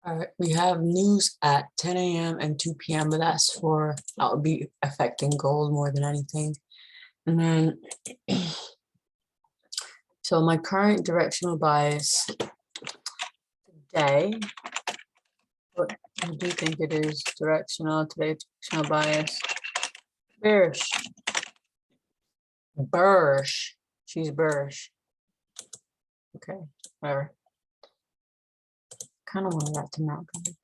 All right, we have news at 10 a.m. and 2 p.m., but that would be affecting gold more than anything. And then, so my current directional bias today, what I do think it is directional, today's directional bias, bearish, bearish, she's bearish. Okay, whatever. Kind of wanted that to not go back.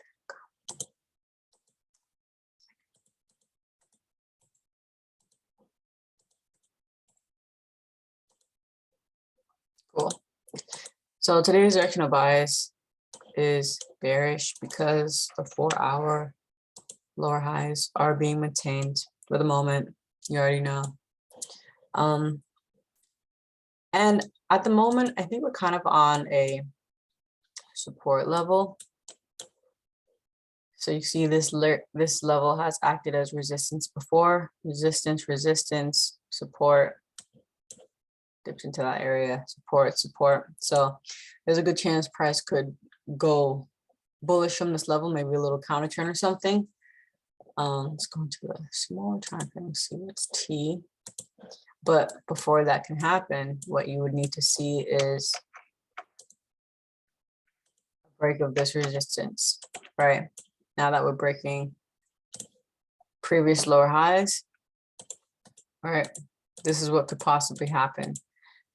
Cool. So today's directional bias is bearish because the 4-hour lower highs are being maintained for the moment. You already know. And at the moment, I think we're kind of on a support level. So you see this level has acted as resistance before, resistance, support, dips into that area, support. So there's a good chance price could go bullish from this level, maybe a little counter trend or something. Let's go into a smaller time frame, see what's T. But before that can happen, what you would need to see is a break of this resistance, right? Now that we're breaking previous lower highs, all right, this is what could possibly happen.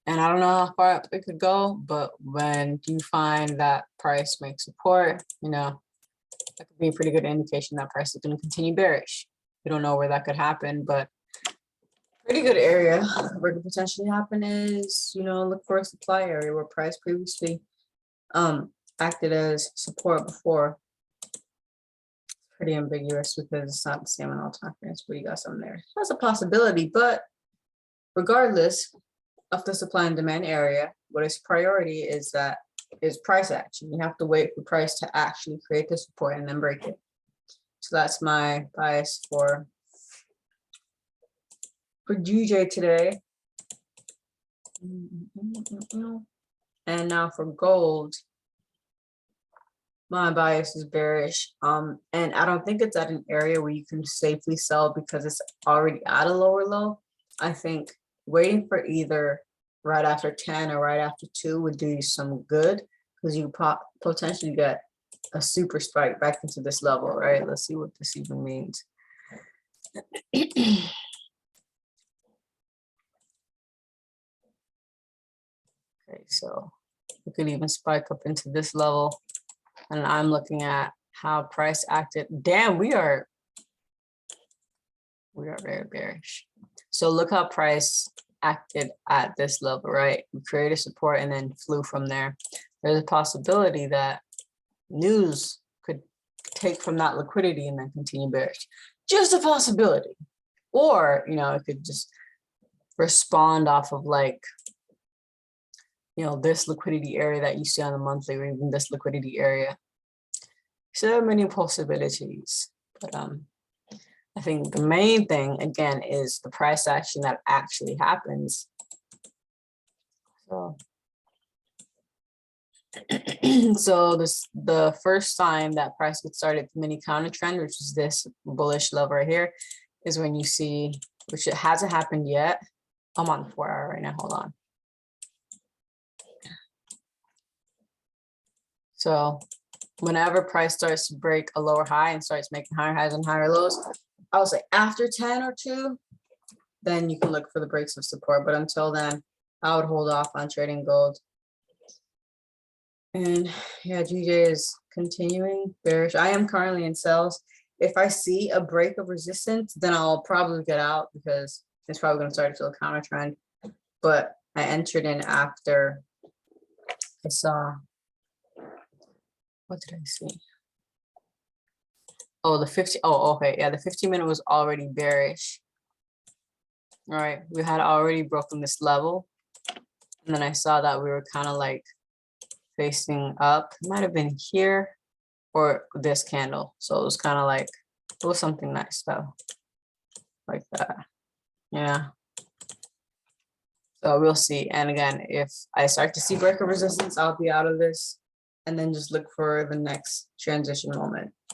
And I don't know how far up it could go, but when you find that price makes support, that could be a pretty good indication that price is going to continue bearish. We don't know where that could happen, but pretty good area where it could potentially happen is, look for a supply area where price previously acted as support before. Pretty ambiguous because it's not the same on all time frames, but you got something there. That's a possibility, but regardless of the supply and demand area, what is priority is price action. You have to wait for price to actually create the support and then break it. So that's my bias for GJ today. And now for gold, my bias is bearish. And I don't think it's at an area where you can safely sell because it's already at a lower low. I think waiting for either right after 10 or right after 2 would do you some good because you potentially get a super spike back into this level, right? Let's see what this even means. Okay, so we could even spike up into this level. And I'm looking at how price acted. Damn, we are very bearish. So look how price acted at this level, right? We created support and then flew from there. There's a possibility that news could take from that liquidity and then continue bearish. Just a possibility. Or, it could just respond off of this liquidity area that you see on the monthly or even this liquidity area. So many possibilities, but I think the main thing again is the price action that actually happens. So, the first sign that price would start at the mini counter trend, which is this bullish level right here, is when you see, which it hasn't happened yet. I'm on the 4-hour right now. Hold on. So whenever price starts to break a lower high and starts making higher highs and higher lows, I would say after 10 or 2, then you can look for the breaks of support. But until then, I would hold off on trading gold. And yeah, GJ is continuing bearish. I am currently in sells. If I see a break of resistance, then I'll probably get out because it's probably going to start to a counter trend. But I entered in after I saw, what did I see? Oh, the 50. Oh, okay. Yeah, the 15-minute was already bearish. All right. We had already broken this level. And then I saw that we were kind of like facing up. It might have been here or this candle. So it was kind of like, it was something nice though. Like that. Yeah. So we'll see. And again, if I start to see break of resistance, I'll be out of this. and then just look for the next transition moment.